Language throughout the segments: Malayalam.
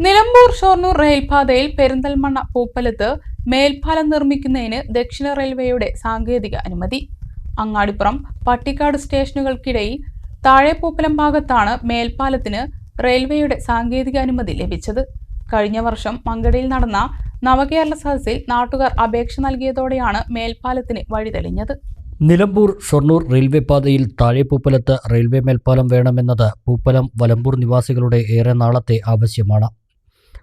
നിലമ്പൂർ ഷൊർണൂർ റെയിൽപാതയിൽ പെരിന്തൽമണ്ണ പൂപ്പലത്ത് മേൽപ്പാലം നിർമ്മിക്കുന്നതിന് ദക്ഷിണ റെയിൽവേയുടെ സാങ്കേതിക അനുമതി. അങ്ങാടിപ്പുറം പട്ടിക്കാട് സ്റ്റേഷനുകൾക്കിടയിൽ താഴെപ്പൂപ്പലം ഭാഗത്താണ് മേൽപ്പാലത്തിന് റെയിൽവേയുടെ സാങ്കേതിക അനുമതി ലഭിച്ചത്. കഴിഞ്ഞ വർഷം മങ്കടയിൽ നടന്ന നവകേരള സദസ്സിൽ നാട്ടുകാർ അപേക്ഷ നൽകിയതോടെയാണ് മേൽപ്പാലത്തിന് വഴിതെളിഞ്ഞത്. നിലമ്പൂർ ഷൊർണൂർ റെയിൽവേ പാതയിൽ താഴെപ്പൂപ്പലത്ത് റെയിൽവേ മേൽപ്പാലം വേണമെന്നത് പൂപ്പലം വലമ്പൂർ നിവാസികളുടെ ഏറെ നാളത്തെ ആവശ്യമാണ്.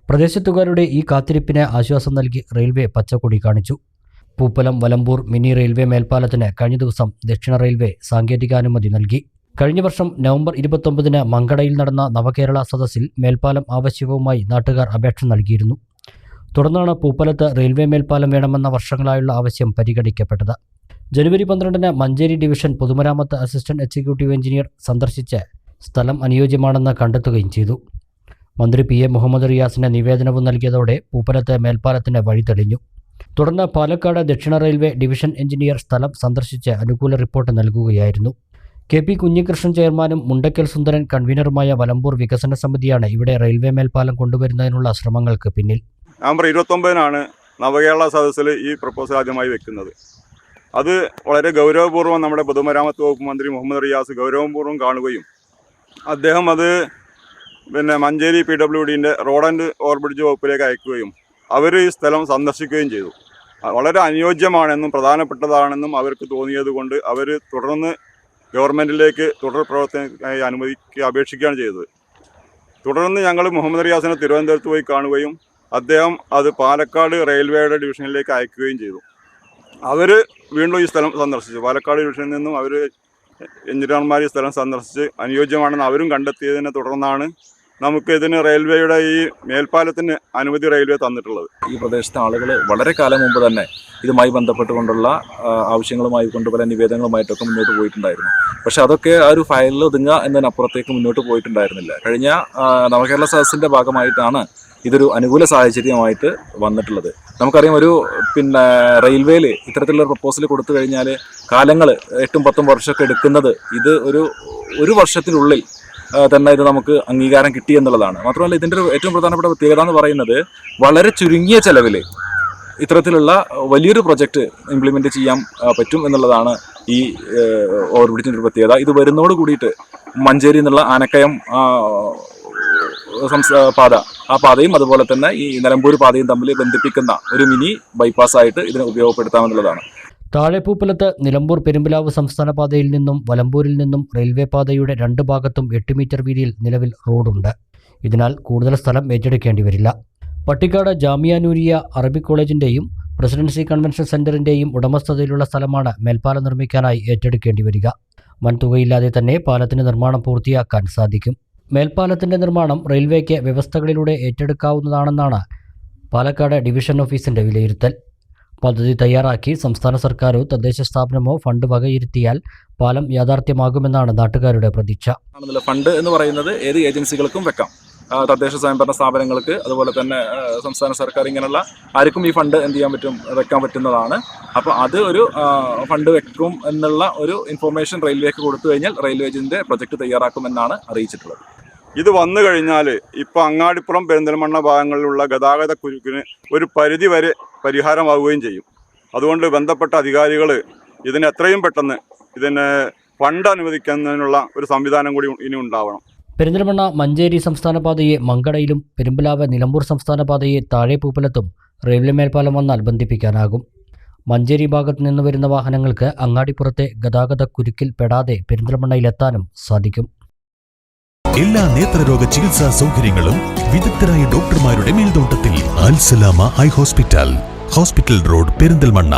പ്രദേശത്തുകാരുടെ ഈ കാത്തിരിപ്പിന് ആശ്വാസം നൽകി റെയിൽവേ പച്ചക്കൊടി കാണിച്ചു. പൂപ്പലം വലമ്പൂർ മിനി റെയിൽവേ മേൽപ്പാലത്തിന് കഴിഞ്ഞ ദിവസം ദക്ഷിണ റെയിൽവേ സാങ്കേതികാനുമതി നൽകി. കഴിഞ്ഞ വർഷം നവംബർ 29-ന് മങ്കടയിൽ നടന്ന നവകേരള സദസ്സിൽ മേൽപ്പാലം ആവശ്യവുമായി നാട്ടുകാർ അപേക്ഷ നൽകിയിരുന്നു. തുടർന്നാണ് പൂപ്പലത്ത് റെയിൽവേ മേൽപ്പാലം വേണമെന്ന വർഷങ്ങളായുള്ള ആവശ്യം പരിഗണിക്കപ്പെട്ടത്. ജനുവരി 12-ന് മഞ്ചേരി ഡിവിഷൻ പൊതുമരാമത്ത് അസിസ്റ്റന്റ് എക്സിക്യൂട്ടീവ് എഞ്ചിനീയർ സന്ദർശിച്ച് സ്ഥലം അനുയോജ്യമാണെന്ന് കണ്ടെത്തുകയും ചെയ്തു. മന്ത്രി PA മുഹമ്മദ് റിയാസിന് നിവേദനവും നൽകിയതോടെ പൂപ്പലത്തെ മേൽപ്പാലത്തിന് വഴിതെളിഞ്ഞു. തുടർന്ന് പാലക്കാട് ദക്ഷിണ റെയിൽവേ ഡിവിഷൻ എഞ്ചിനീയർ സ്ഥലം സന്ദർശിച്ച് അനുകൂല റിപ്പോർട്ട് നൽകുകയായിരുന്നു. KP കുഞ്ഞികൃഷ്ണൻ ചെയർമാനും മുണ്ടക്കൽ സുന്ദരൻ കൺവീനറുമായ വലമ്പൂർ വികസന സമിതിയാണ് ഇവിടെ റെയിൽവേ മേൽപ്പാലം കൊണ്ടുവരുന്നതിനുള്ള ശ്രമങ്ങൾക്ക് പിന്നിൽ. നവംബർ 29-നാണ് നവകേരള സദസ്സിൽ ഈ പ്രപ്പോസൽ ആദ്യമായി വെക്കുന്നത്. അത് വളരെ ഗൗരവപൂർവ്വം നമ്മുടെ പൊതുമരാമത്ത് വകുപ്പ് മന്ത്രി മുഹമ്മദ് റിയാസ് ഗൗരവപൂർവ്വം കാണുകയും അദ്ദേഹം അത് മഞ്ചേരി PWDൻ്റെ റോഡ് ആൻഡ് ഓവർബ്രിഡ്ജ് വകുപ്പിലേക്ക് അയക്കുകയും അവർ ഈ സ്ഥലം സന്ദർശിക്കുകയും ചെയ്തു. വളരെ അനുയോജ്യമാണെന്നും പ്രധാനപ്പെട്ടതാണെന്നും അവർക്ക് തോന്നിയത് കൊണ്ട് അവർ തുടർന്ന് ഗവൺമെൻറ്റിലേക്ക് തുടർ പ്രവർത്തനത്തിനായി അനുമതിക്ക് അപേക്ഷിക്കുകയാണ് ചെയ്തത്. തുടർന്ന് ഞങ്ങൾ മുഹമ്മദ് റിയാസിനെ തിരുവനന്തപുരത്ത് പോയി കാണുകയും അദ്ദേഹം അത് പാലക്കാട് റെയിൽവേയുടെ ഡിവിഷനിലേക്ക് അയക്കുകയും ചെയ്തു. അവർ വീണ്ടും ഈ സ്ഥലം സന്ദർശിച്ചു. പാലക്കാട് ഡിവിഷനിൽ നിന്നും അവർ എഞ്ചിനീയർമാർ ഈ സ്ഥലം സന്ദർശിച്ച് അനുയോജ്യമാണെന്ന് അവരും കണ്ടെത്തിയതിനെ തുടർന്നാണ് നമുക്ക് ഇതിന് റെയിൽവേയുടെ ഈ മേൽപ്പാലത്തിന് അനുമതി റെയിൽവേ തന്നിട്ടുള്ളത്. ഈ പ്രദേശത്തെ ആളുകൾ വളരെ കാലം മുമ്പ് തന്നെ ഇതുമായി ബന്ധപ്പെട്ടുകൊണ്ടുള്ള ആവശ്യങ്ങളുമായി കൊണ്ട് പല നിവേദനങ്ങളുമായിട്ടൊക്കെ മുന്നോട്ട് പോയിട്ടുണ്ടായിരുന്നു. പക്ഷെ അതൊക്കെ ആ ഒരു ഫയലിൽ ഒതുങ്ങുക എന്നതിനപ്പുറത്തേക്ക് മുന്നോട്ട് പോയിട്ടുണ്ടായിരുന്നില്ല. കഴിഞ്ഞ നവകേരള സദസ്സിൻ്റെ ഭാഗമായിട്ടാണ് ഇതൊരു അനുകൂല സാഹചര്യമായിട്ട് വന്നിട്ടുള്ളത്. നമുക്കറിയാം, ഒരു റെയിൽവേയിൽ ഇത്തരത്തിലുള്ള പ്രപ്പോസൽ കൊടുത്തു കഴിഞ്ഞാൽ കാലങ്ങൾ 8-10 വർഷമൊക്കെ എടുക്കുന്നത് ഇത് ഒരു വർഷത്തിനുള്ളിൽ തന്നെ ഇത് നമുക്ക് അംഗീകാരം കിട്ടി എന്നുള്ളതാണ്. മാത്രമല്ല, ഇതിൻ്റെ ഒരു ഏറ്റവും പ്രധാനപ്പെട്ട പ്രത്യേകത എന്ന് പറയുന്നത് വളരെ ചുരുങ്ങിയ ചെലവിൽ ഇത്തരത്തിലുള്ള വലിയൊരു പ്രൊജക്റ്റ് ഇംപ്ലിമെൻറ്റ് ചെയ്യാൻ പറ്റും എന്നുള്ളതാണ് ഈ ഓവർബ്രിഡ്ജിൻ്റെ ഒരു പ്രത്യേകത. ഇത് വരുന്നതോട് കൂടിയിട്ട് മഞ്ചേരി എന്നുള്ള ആനക്കയം പാത, ആ പാതയും അതുപോലെ തന്നെ ഈ നിലമ്പൂർ പാതയും തമ്മിൽ ബന്ധിപ്പിക്കുന്ന ഒരു മിനി ബൈപ്പാസായിട്ട് ഇതിനെ ഉപയോഗപ്പെടുത്താമെന്നുള്ളതാണ്. താഴെപ്പൂപ്പലത്ത് നിലമ്പൂർ പെരുമ്പിലാവ് സംസ്ഥാന പാതയിൽ നിന്നും വലമ്പൂരിൽ നിന്നും റെയിൽവേ പാതയുടെ 2 ഭാഗത്തും 8 മീറ്റർ വീതിയിൽ നിലവിൽ റോഡുണ്ട്. ഇതിനാൽ കൂടുതൽ സ്ഥലം ഏറ്റെടുക്കേണ്ടി വരില്ല. പട്ടിക്കാട് ജാമിയ നൂരിയ അറബിക് കോളേജിൻ്റെയും പ്രസിഡൻസി കൺവെൻഷൻ സെന്ററിൻ്റെയും ഉടമസ്ഥതയിലുള്ള സ്ഥലമാണ് മേൽപ്പാലം നിർമ്മിക്കാനായി ഏറ്റെടുക്കേണ്ടി വരിക. വൻതുകയില്ലാതെ തന്നെ പാലത്തിന് നിർമ്മാണം പൂർത്തിയാക്കാൻ സാധിക്കും. മേൽപ്പാലത്തിൻ്റെ നിർമ്മാണം റെയിൽവേക്ക് വ്യവസ്ഥകളിലൂടെ ഏറ്റെടുക്കാവുന്നതാണെന്നാണ് പാലക്കാട് ഡിവിഷൻ ഓഫീസിൻ്റെ വിലയിരുത്തൽ. പദ്ധതി തയ്യാറാക്കി സംസ്ഥാന സർക്കാരോ തദ്ദേശ സ്ഥാപനമോ ഫണ്ട് വകയിരുത്തിയാൽ പാലം യാഥാർത്ഥ്യമാകുമെന്നാണ് നാട്ടുകാരുടെ പ്രതീക്ഷ. ഫണ്ട് എന്ന് പറയുന്നത് ഏത് ഏജൻസികൾക്കും വെക്കാം. തദ്ദേശ സ്വയംഭരണ സ്ഥാപനങ്ങൾക്ക്, അതുപോലെ തന്നെ സംസ്ഥാന സർക്കാർ, ഇങ്ങനെയുള്ള ആർക്കും ഈ ഫണ്ട് എന്ത് ചെയ്യാൻ പറ്റും, വെക്കാൻ പറ്റുന്നതാണ്. അപ്പോൾ അത് ഒരു ഫണ്ട് വെക്കും എന്നുള്ള ഒരു ഇൻഫർമേഷൻ റെയിൽവേക്ക് കൊടുത്തു കഴിഞ്ഞാൽ റെയിൽവേ ഇതിൻ്റെ പ്രൊജക്റ്റ് തയ്യാറാക്കുമെന്നാണ് അറിയിച്ചിട്ടുള്ളത്. ഇത് വന്നു കഴിഞ്ഞാൽ ഇപ്പോൾ അങ്ങാടിപ്പുറം പെരിന്തൽമണ്ണ ഭാഗങ്ങളിലുള്ള ഗതാഗത കുരുക്കിന് ഒരു പരിധി വരെ പരിഹാരമാവുകയും ചെയ്യും. അതുകൊണ്ട് ബന്ധപ്പെട്ട അധികാരികൾ ഇതിന് എത്രയും പെട്ടെന്ന് ഇതിന് ഫണ്ട് അനുവദിക്കുന്നതിനുള്ള ഒരു സംവിധാനം കൂടി ഇനി ഉണ്ടാവണം. പെരിന്തൽമണ്ണ മഞ്ചേരി സംസ്ഥാന പാതയെ മങ്കടയിലും പെരുമ്പിലാവ് നിലമ്പൂർ സംസ്ഥാന പാതയെ താഴെപ്പൂപ്പലത്തും റെയിൽവേ മേൽപ്പാലം വന്നാൽ ബന്ധിപ്പിക്കാനാകും. മഞ്ചേരി ഭാഗത്തു നിന്ന് വരുന്ന വാഹനങ്ങൾക്ക് അങ്ങാടിപ്പുറത്തെ ഗതാഗത കുരുക്കിൽ പെടാതെ പെരിന്തൽമണ്ണയിലെത്താനും സാധിക്കും. എല്ലാ നേത്രരോഗ ചികിത്സാ സൗകര്യങ്ങളും വിദഗ്ധരായ ഡോക്ടർമാരുടെ മേൽനോട്ടത്തിൽ അൽ സലാമ ഐ ഹോസ്പിറ്റൽ റോഡ്, പെരിന്തൽമണ്ണ.